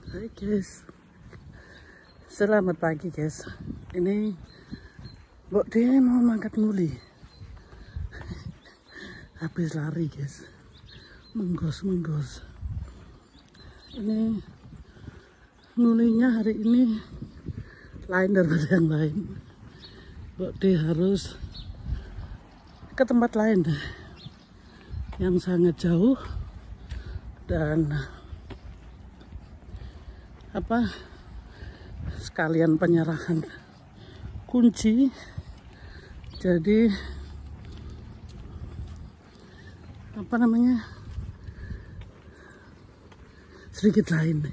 Hai guys, selamat pagi guys. Ini Mbok D mau mangkat nguli. Habis lari guys, menggos. Ini ngulinya hari ini lain daripada yang lain. Mbok D harus ke tempat lain yang sangat jauh dan sekalian penyerahan kunci. Jadi sedikit lain.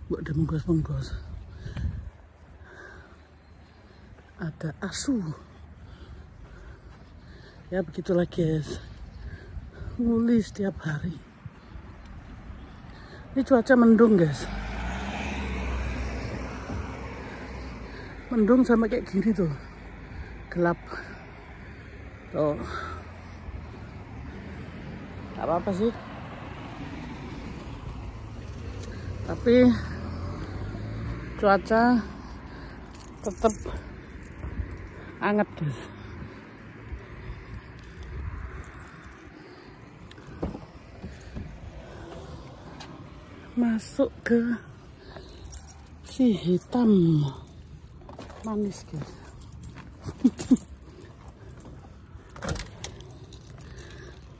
Udah menggos. Ada asu. Ya begitulah guys, nguli setiap hari. Ini cuaca mendung guys, mendung sama kayak gini tuh, gelap tuh. Gak apa-apa sih, tapi cuaca tetap hangat guys. Masuk ke si hitam manis guys.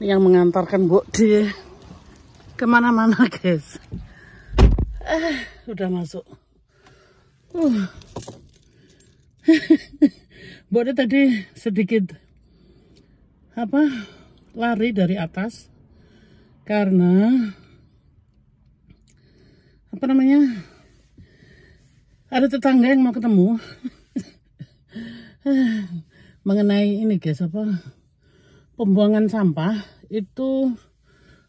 Ini yang mengantarkan Mbok D kemana-mana guys. Udah masuk. Mbok D tadi sedikit lari dari atas karena ada tetangga yang mau ketemu mengenai ini guys, pembuangan sampah. Itu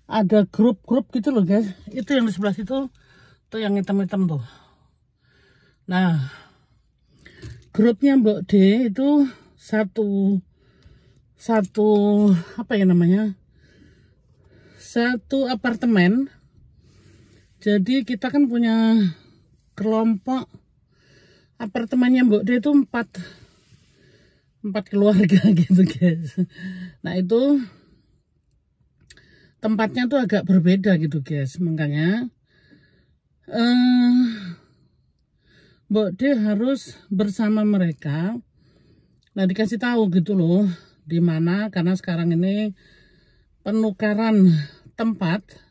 ada grup-grup gitu loh guys. Itu yang di sebelah situ tuh, yang hitam-hitam tuh. Nah, grupnya Mbok D itu satu apartemen. Jadi kita kan punya kelompok apartemennya Mbok D itu empat keluarga gitu guys. Nah itu tempatnya tuh agak berbeda gitu guys. Makanya Mbok D harus bersama mereka. Nah dikasih tahu gitu loh di mana, karena sekarang ini penukaran tempat.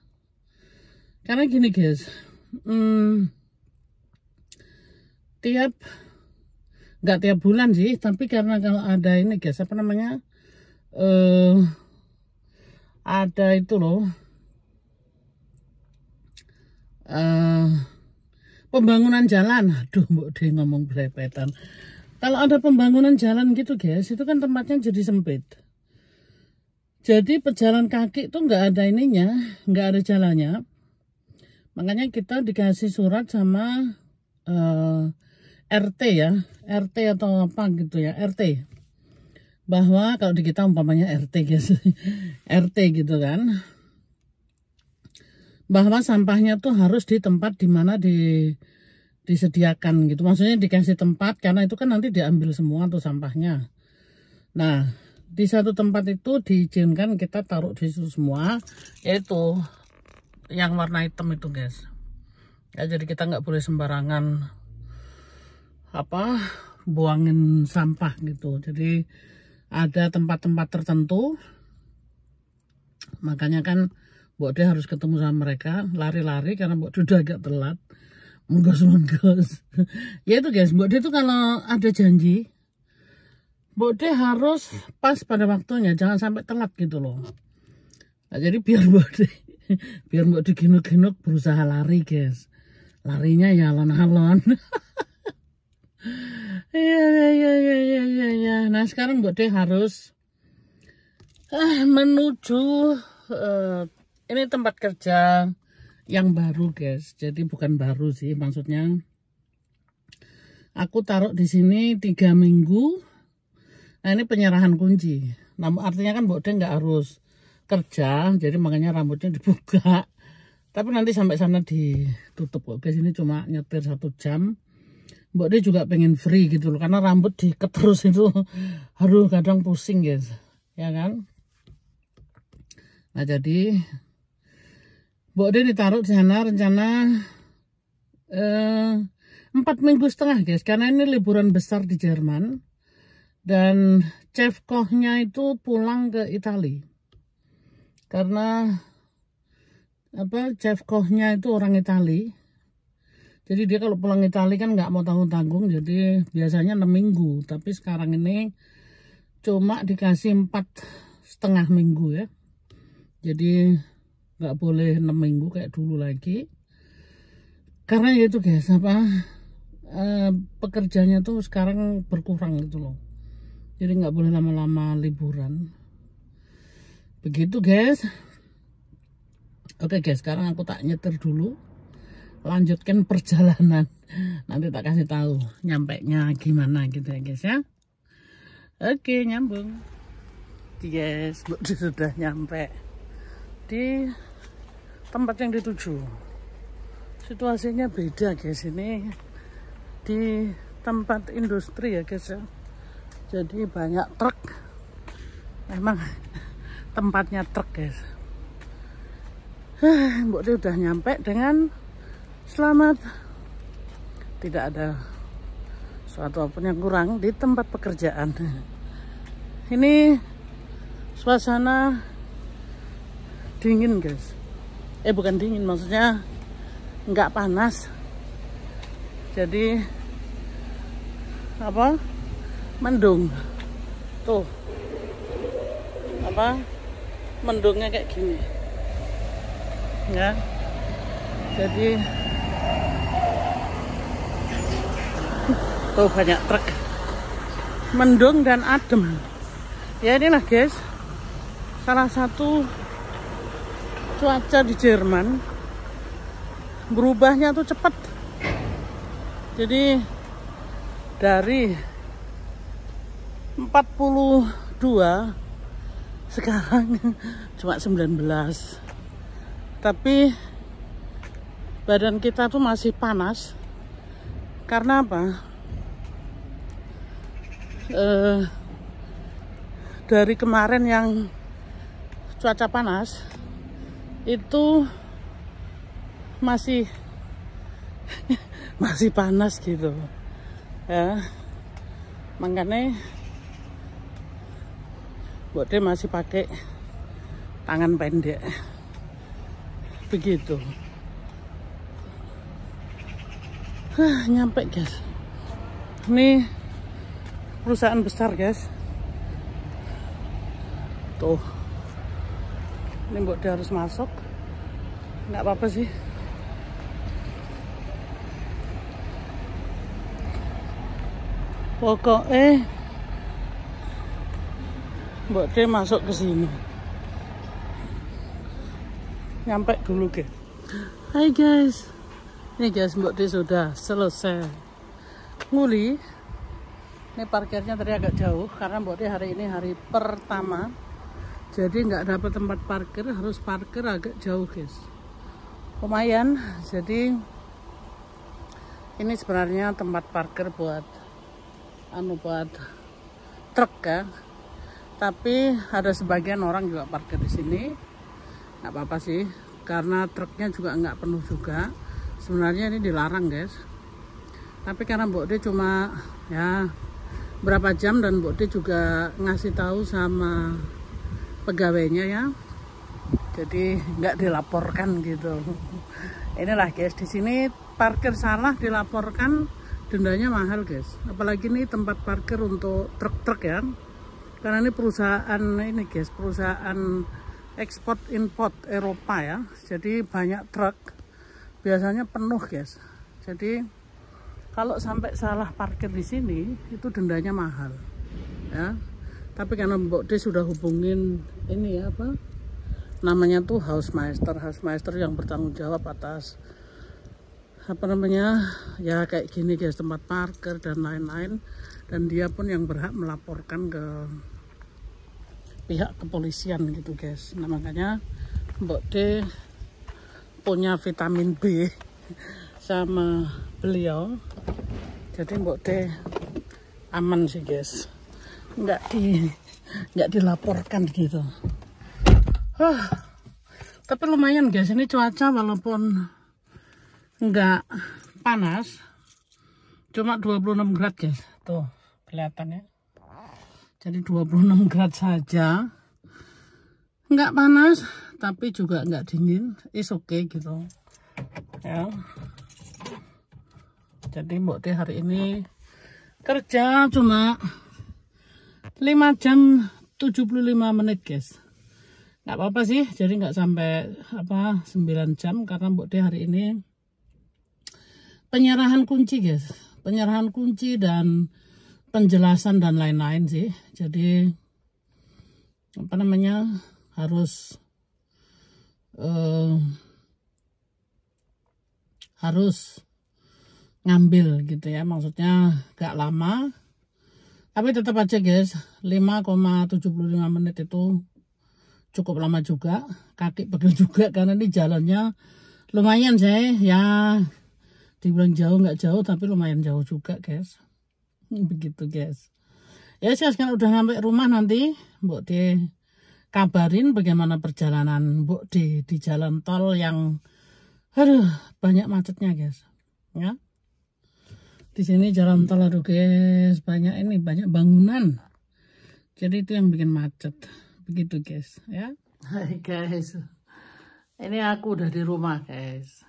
Karena gini guys, nggak tiap bulan sih, tapi karena kalau ada ini guys, ada itu loh, pembangunan jalan. Aduh Mbok D ngomong belepetan. Kalau ada pembangunan jalan gitu guys, itu kan tempatnya jadi sempit. Jadi pejalan kaki tuh nggak ada ininya, nggak ada jalannya. Makanya kita dikasih surat sama RT ya, RT atau apa gitu ya, RT. Bahwa kalau di kita umpamanya RT guys, RT gitu kan. Bahwa sampahnya tuh harus di tempat dimana disediakan gitu. Maksudnya dikasih tempat, karena itu kan nanti diambil semua tuh sampahnya. Nah, di satu tempat itu diizinkan kita taruh di situ semua, yaitu yang warna hitam itu guys. Ya, jadi kita nggak boleh sembarangan buangin sampah gitu. Jadi ada tempat-tempat tertentu. Makanya kan Mbok D harus ketemu sama mereka, lari-lari karena Mbok D udah agak telat, menggos. Ya itu guys, Mbok D itu kalau ada janji, Mbok D harus pas pada waktunya, jangan sampai telat gitu loh. Nah, jadi biar Mbok D ginuk-ginuk berusaha lari guys. Larinya ya alon-alon. Iya. Nah sekarang Mbok D harus menuju ini tempat kerja yang baru guys. Jadi bukan baru sih, maksudnya aku taruh di sini 3 minggu. Nah ini penyerahan kunci. Nah artinya kan Mbok D nggak harus kerja, jadi makanya rambutnya dibuka. Tapi nanti sampai sana ditutup kok guys. Ini cuma nyetir 1 jam. Mbak dia juga pengen free gitu loh, karena rambut diikat terus itu aduh kadang pusing guys, ya kan. Nah jadi Mbak dia ditaruh di sana rencana 4,5 minggu guys, karena ini liburan besar di Jerman dan chef kochnya itu pulang ke Italia karena chef kochnya itu orang Italia. Jadi dia kalau pulang Italia kan nggak mau tanggung-tanggung, jadi biasanya 6 minggu. Tapi sekarang ini cuma dikasih 4,5 minggu ya. Jadi nggak boleh 6 minggu kayak dulu lagi. Karena itu guys, pekerjanya tuh sekarang berkurang gitu loh. Jadi nggak boleh lama-lama liburan. Begitu guys. Oke guys, sekarang aku tak nyetir dulu. Lanjutkan perjalanan, nanti tak kasih tahu nyampainya gimana gitu ya guys ya. Oke, nyambung guys. Sudah nyampe di tempat yang dituju. Situasinya beda guys, ini di tempat industri ya guys ya. Jadi banyak truk, memang tempatnya truk guys. Mbak dia udah nyampe dengan selamat, tidak ada suatu apapun yang kurang di tempat pekerjaan. Ini suasana dingin guys, bukan dingin, maksudnya nggak panas, jadi mendung tuh, mendungnya kayak gini ya. Jadi tuh banyak truk, mendung dan adem ya. Inilah guys salah satu cuaca di Jerman, berubahnya tuh cepat. Jadi dari 42 sekarang cuma 19, tapi badan kita tuh masih panas. Karena apa? Dari kemarin yang cuaca panas itu masih panas gitu ya, makanya buat dia masih pakai tangan pendek begitu. Nyampe guys, ini perusahaan besar guys tuh. Ini mbok dia harus masuk, nggak apa-apa sih. Pokoknya mbok dia masuk ke sini. Nyampe dulu guys. Hai guys, ini guys mbok dia sudah selesai nguli. Ini parkirnya tadi agak jauh karena mbok dia hari ini hari pertama, jadi nggak dapat tempat parkir, harus parkir agak jauh guys, lumayan. Jadi ini sebenarnya tempat parkir buat buat truk ya, tapi ada sebagian orang juga parkir di sini. Nggak apa-apa sih, karena truknya juga nggak penuh juga. Sebenarnya ini dilarang guys, tapi karena Mbok D cuma ya berapa jam, dan Mbok D juga ngasih tahu sama pegawainya ya, jadi nggak dilaporkan gitu. Inilah guys, di sini parkir salah dilaporkan, dendanya mahal guys. Apalagi ini tempat parkir untuk truk-truk ya, karena ini perusahaan ini guys, perusahaan ekspor import Eropa ya, jadi banyak truk, biasanya penuh guys. Jadi kalau sampai salah parkir di sini itu dendanya mahal ya. Tapi karena Mbok D sudah hubungin ini ya, apa namanya tuh, Hausmeister yang bertanggung jawab atas apa namanya ya kayak gini guys, tempat parkir dan lain-lain, dan dia pun yang berhak melaporkan ke pihak kepolisian gitu guys. Nah makanya Mbok D punya vitamin B sama beliau. Jadi Mbok De aman sih guys, nggak dilaporkan gitu. Tapi lumayan guys, ini cuaca walaupun nggak panas, cuma 26 grad guys, tuh kelihatan ya. Jadi 26 grad saja, nggak panas tapi juga nggak dingin, is okay gitu ya. Jadi Mbok De hari ini kerja cuma 5 jam 75 menit guys. Nggak apa-apa sih, jadi nggak sampai 9 jam, karena Mbok De hari ini penyerahan kunci guys, penyerahan kunci dan penjelasan dan lain-lain sih. Jadi harus ngambil gitu ya, maksudnya gak lama, tapi tetap aja guys 5,75 menit itu cukup lama juga, kaki pegel juga karena ini jalannya lumayan sih ya, dibilang jauh nggak jauh tapi lumayan jauh juga guys. Begitu guys ya. Sekarang udah sampai rumah, nanti Mbok De kabarin bagaimana perjalanan Mbok De di jalan tol yang banyak macetnya guys ya. Di sini jalan tol guys, banyak bangunan, jadi itu yang bikin macet. Begitu guys ya. Hai guys, ini aku udah di rumah guys.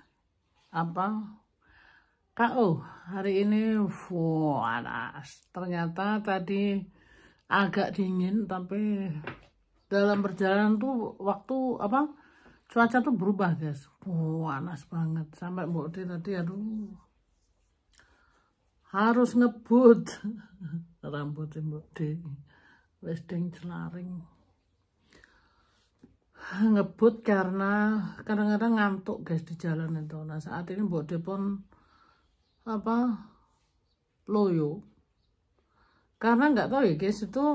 KO hari ini panas. Ternyata tadi agak dingin, tapi dalam perjalanan tuh cuaca tuh berubah guys. Panas banget sampai Mbok De tadi harus ngebut rambut Mbok De wis ding celaring, ngebut karena kadang-kadang ngantuk guys di jalan itu. Nah saat ini Mbok De pun loyo, karena nggak tahu ya guys, itu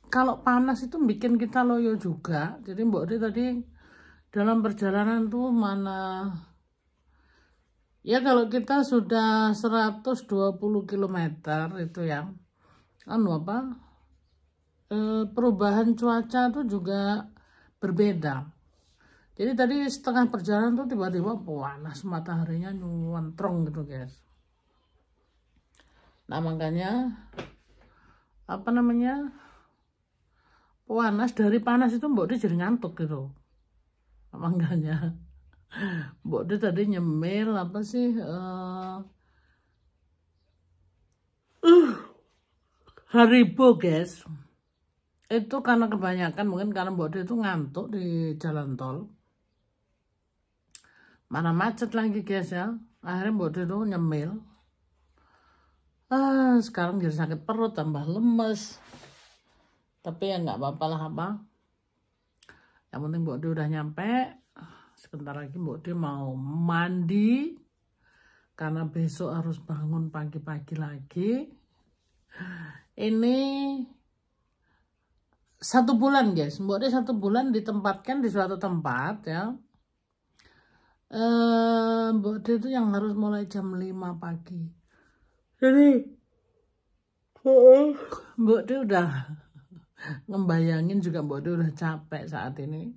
kalau panas itu bikin kita loyo juga. Jadi Mbok De tadi dalam perjalanan tuh mana ya, kalau kita sudah 120 km itu ya perubahan cuaca tuh juga berbeda. Jadi tadi setengah perjalanan tuh tiba-tiba panas, mataharinya nyuwentrong gitu guys. Nah makanya dari panas itu Mbok De jadi ngantuk gitu. Makanya Mbok De tadi nyemil Haribo guys. Itu karena kebanyakan, mungkin karena Mbok De itu ngantuk di jalan tol, mana macet lagi guys ya. Akhirnya Mbok De itu nyemil. Sekarang jadi sakit perut, tambah lemes. Tapi ya nggak apa-apa lah yang penting Mbok De udah nyampe. Sebentar lagi Mbok De mau mandi, karena besok harus bangun pagi-pagi lagi. Ini 1 bulan guys, Mbok De 1 bulan ditempatkan di suatu tempat ya. Mbok De itu yang harus mulai jam 5 pagi. Jadi Mbok De udah ngebayangin juga, Mbok De udah capek saat ini.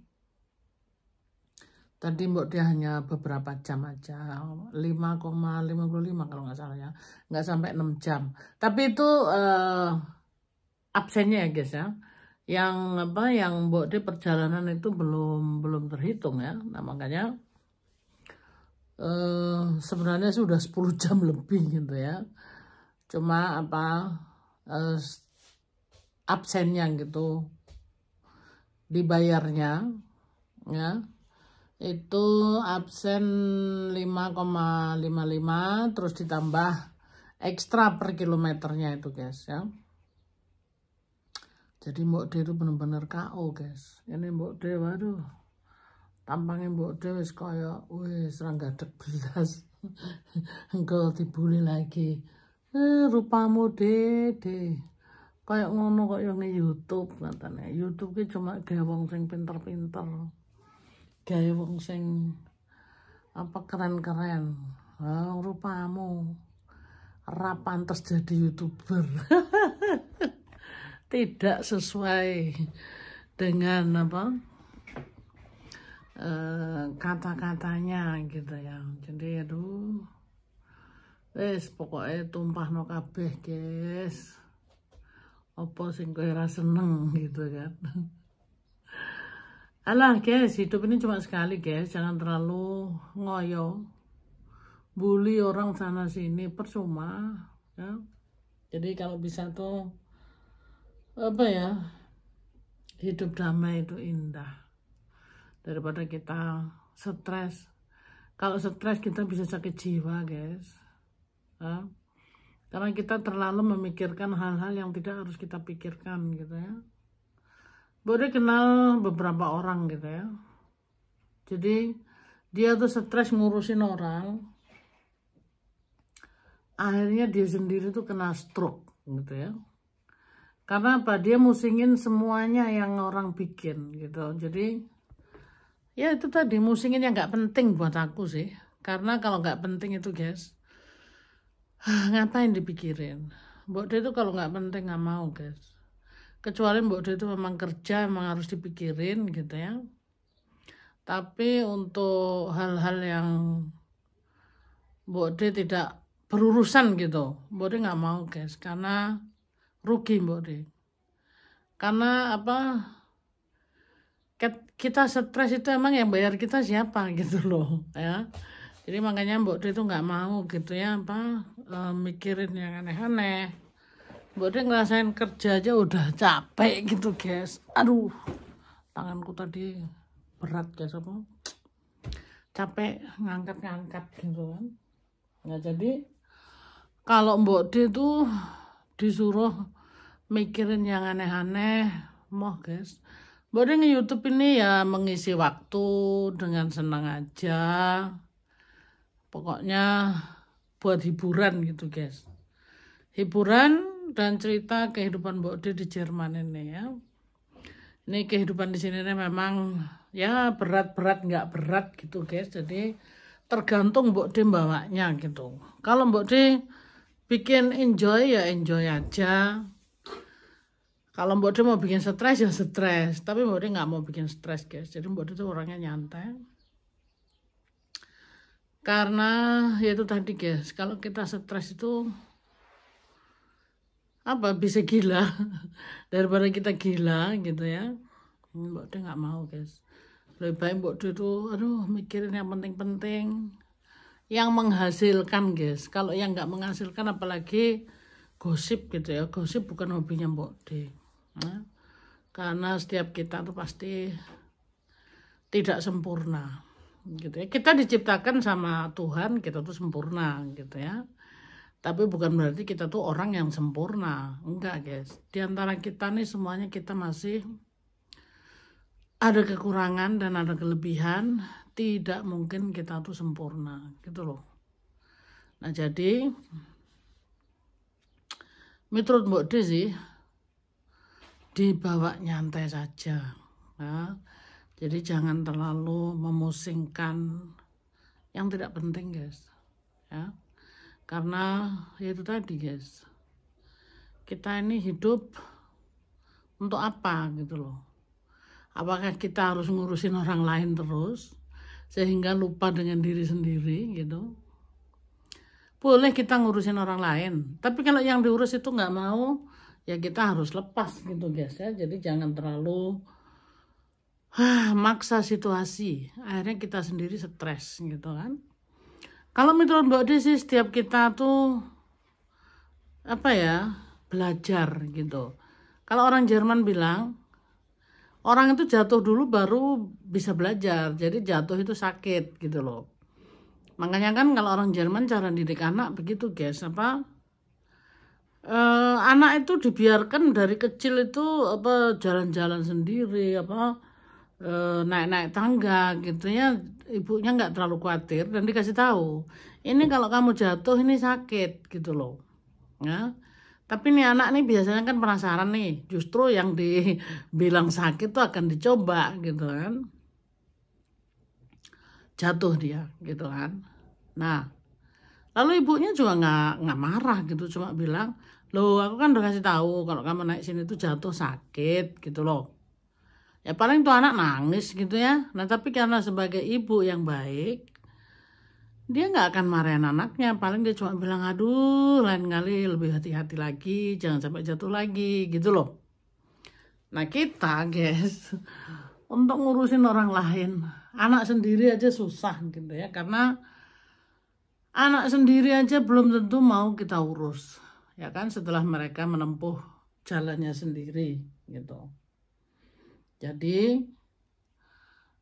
Tadi Mbok De hanya beberapa jam aja, 5,55 kalau nggak salah ya, nggak sampai 6 jam. Tapi itu absennya ya guys ya. Yang Mbok De perjalanan itu belum terhitung ya. Nah makanya sebenarnya sudah 10 jam lebih gitu ya. Cuma absennya gitu dibayarnya ya, itu absen 5,55 terus ditambah ekstra per kilometernya itu guys ya. Jadi Mbok De itu bener-bener KO guys. Ini Mbok De, waduh, tampangnya Mbok De wis kaya serang gadek belas. Engkau dibully lagi. Rupamu Dede kayak ngono kok yang YouTube katanya. YouTube ki cuma gawe wong sing pinter-pinter, gawe wong sing apa keren-keren. Rupamu ora pantes jadi YouTuber. Tidak sesuai dengan apa kata-katanya gitu ya. Jadi aduh, wis pokoknya tumpahno kabeh guys. Apa sing kowe ora seneng gitu kan. Alah guys, hidup ini cuma sekali guys, jangan terlalu ngoyo. Bully orang sana sini percuma ya. Jadi kalau bisa tuh apa ya, hidup damai itu indah daripada kita stres. Kalau stres kita bisa sakit jiwa guys ya. Karena kita terlalu memikirkan hal-hal yang tidak harus kita pikirkan gitu ya. Boleh kenal beberapa orang gitu ya. Jadi dia tuh stres ngurusin orang, akhirnya dia sendiri tuh kena stroke gitu ya. Karena apa? Dia musingin semuanya yang orang bikin gitu. Jadi ya itu tadi, musingin yang nggak penting buat aku sih. Karena kalau nggak penting itu guys, ngapain dipikirin. Mbok dia itu kalau nggak penting nggak mau guys. Kecuali mbok dia itu memang kerja, memang harus dipikirin gitu ya. Tapi untuk hal-hal yang mbok dia tidak berurusan gitu, mbok dia nggak mau guys. Karena rugi mbok dia. Karena apa? Kita stres itu emang yang bayar kita siapa gitu loh ya. Jadi makanya mbok dia itu nggak mau gitu ya apa mikirin yang aneh-aneh. Mbok dia ngerasain kerja aja udah capek gitu guys. Aduh, tanganku tadi berat guys apa? Capek ngangkat-ngangkat gitu kan. Nah jadi kalau mbok dia tuh disuruh mikirin yang aneh-aneh, moh guys. Mbok dia nge-YouTube ini ya mengisi waktu dengan senang aja. Pokoknya buat hiburan gitu guys. Hiburan dan cerita kehidupan Mbok D di Jerman ini ya. Ini kehidupan di sini memang ya berat-berat nggak berat gitu guys. Jadi tergantung Mbok D bawanya gitu. Kalau Mbok D bikin enjoy ya enjoy aja. Kalau Mbok D mau bikin stres ya stres. Tapi Mbok D nggak mau bikin stres guys. Jadi Mbok D itu orangnya nyantai. Karena ya itu tadi guys, kalau kita stres itu apa bisa gila daripada kita gila gitu ya. Mbok D nggak mau guys. Lebih baik Mbok D itu aduh mikirin yang penting-penting, yang menghasilkan guys. Kalau yang nggak menghasilkan apalagi gosip gitu ya. Gosip bukan hobinya Mbok D. Nah, karena setiap kita tuh pasti tidak sempurna. Gitu ya. Kita diciptakan sama Tuhan, kita tuh sempurna gitu ya. Tapi bukan berarti kita tuh orang yang sempurna. Enggak guys. Di antara kita nih semuanya kita masih ada kekurangan dan ada kelebihan. Tidak mungkin kita tuh sempurna gitu loh. Nah jadi menurut Mbok D sih dibawa nyantai saja. Nah, jadi jangan terlalu memusingkan yang tidak penting guys ya. Karena ya itu tadi guys, kita ini hidup untuk apa gitu loh. Apakah kita harus ngurusin orang lain terus sehingga lupa dengan diri sendiri gitu. Boleh kita ngurusin orang lain, tapi kalau yang diurus itu nggak mau ya kita harus lepas gitu guys ya. Jadi jangan terlalu maksa situasi, akhirnya kita sendiri stres gitu kan. Kalau menurut Mbak D sih setiap kita tuh apa ya belajar gitu. Kalau orang Jerman bilang orang itu jatuh dulu baru bisa belajar, jadi jatuh itu sakit gitu loh. Makanya kan kalau orang Jerman cara didik anak begitu guys apa anak itu dibiarkan dari kecil itu apa jalan-jalan sendiri apa naik-naik tangga gitu ya, ibunya nggak terlalu khawatir dan dikasih tahu ini kalau kamu jatuh ini sakit gitu loh ya. Tapi nih anak nih biasanya kan penasaran nih, justru yang dibilang sakit tuh akan dicoba gitu kan. jatuh dia gitu kan. Nah, lalu ibunya juga nggak marah gitu, cuma bilang, loh aku kan udah kasih tahu kalau kamu naik sini tuh jatuh sakit gitu loh. Ya paling tuh anak nangis gitu ya. Nah tapi karena sebagai ibu yang baik, dia nggak akan marahin anaknya. Paling dia cuma bilang, aduh lain kali lebih hati-hati lagi, jangan sampai jatuh lagi gitu loh. Nah kita guys, untuk ngurusin orang lain, anak sendiri aja susah gitu ya. Karena anak sendiri aja belum tentu mau kita urus. Ya kan, setelah mereka menempuh jalannya sendiri gitu. Jadi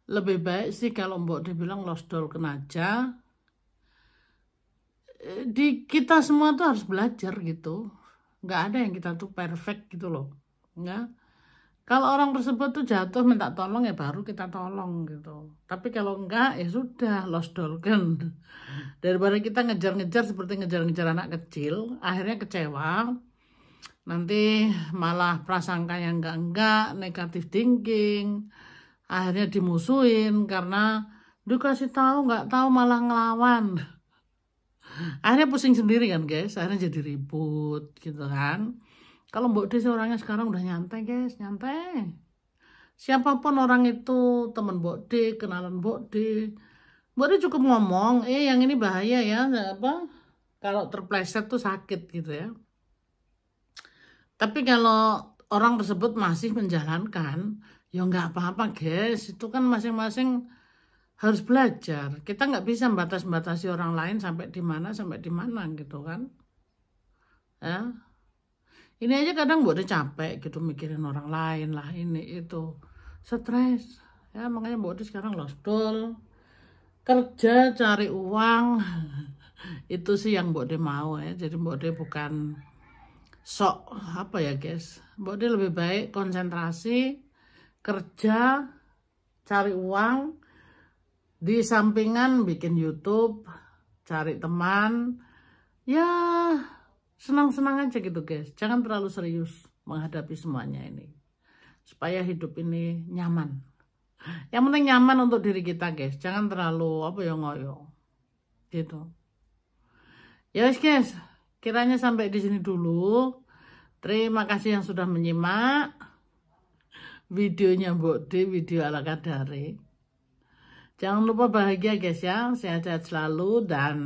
lebih baik sih kalau Mbok dibilang losdolken aja. Kita semua tuh harus belajar gitu. Nggak ada yang kita tuh perfect gitu loh. Nggak. Kalau orang tersebut tuh jatuh minta tolong ya baru kita tolong gitu. Tapi kalau enggak ya sudah losdolken. Daripada kita ngejar-ngejar seperti ngejar-ngejar anak kecil, akhirnya kecewa. Nanti malah prasangka yang enggak, negatif thinking. Akhirnya dimusuhin karena dikasih tahu nggak tahu malah ngelawan. Akhirnya pusing sendiri kan guys, akhirnya jadi ribut gitu kan. Kalau Mbok Desi orangnya sekarang udah nyantai guys, nyantai. Siapapun orang itu, teman Mbok D, kenalan Mbok D, Mbok D cukup ngomong, yang ini bahaya ya, apa? Kalau terpleset tuh sakit gitu ya. Tapi kalau orang tersebut masih menjalankan, ya nggak apa-apa guys, itu kan masing-masing harus belajar. Kita nggak bisa batas-batasi orang lain sampai di mana gitu kan. Ya. Ini aja kadang buat capek gitu mikirin orang lain lah, ini itu. Stres. Ya makanya Mbok Desi sekarang losdol. Kerja cari uang. Itu sih yang Mbok Desi mau ya. Jadi Mbok Desi bukan sok apa ya guys. Mbok Desi lebih baik konsentrasi kerja, cari uang, di sampingan bikin YouTube, cari teman, ya senang-senang aja gitu guys. Jangan terlalu serius menghadapi semuanya ini, supaya hidup ini nyaman. Yang penting nyaman untuk diri kita guys. Jangan terlalu apa ya ngoyo gitu. Ya guys, kiranya sampai di sini dulu. Terima kasih yang sudah menyimak videonya Mbok D, video ala kadare. Jangan lupa bahagia guys ya, sehat-sehat selalu dan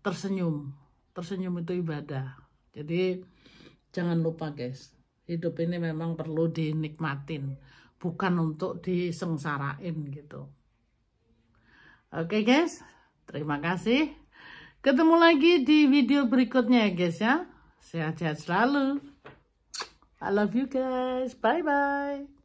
tersenyum. Tersenyum itu ibadah. Jadi jangan lupa guys, hidup ini memang perlu dinikmatin, bukan untuk disengsarain gitu. Oke guys, terima kasih. Ketemu lagi di video berikutnya ya guys ya. Sehat-sehat selalu. I love you guys. Bye-bye.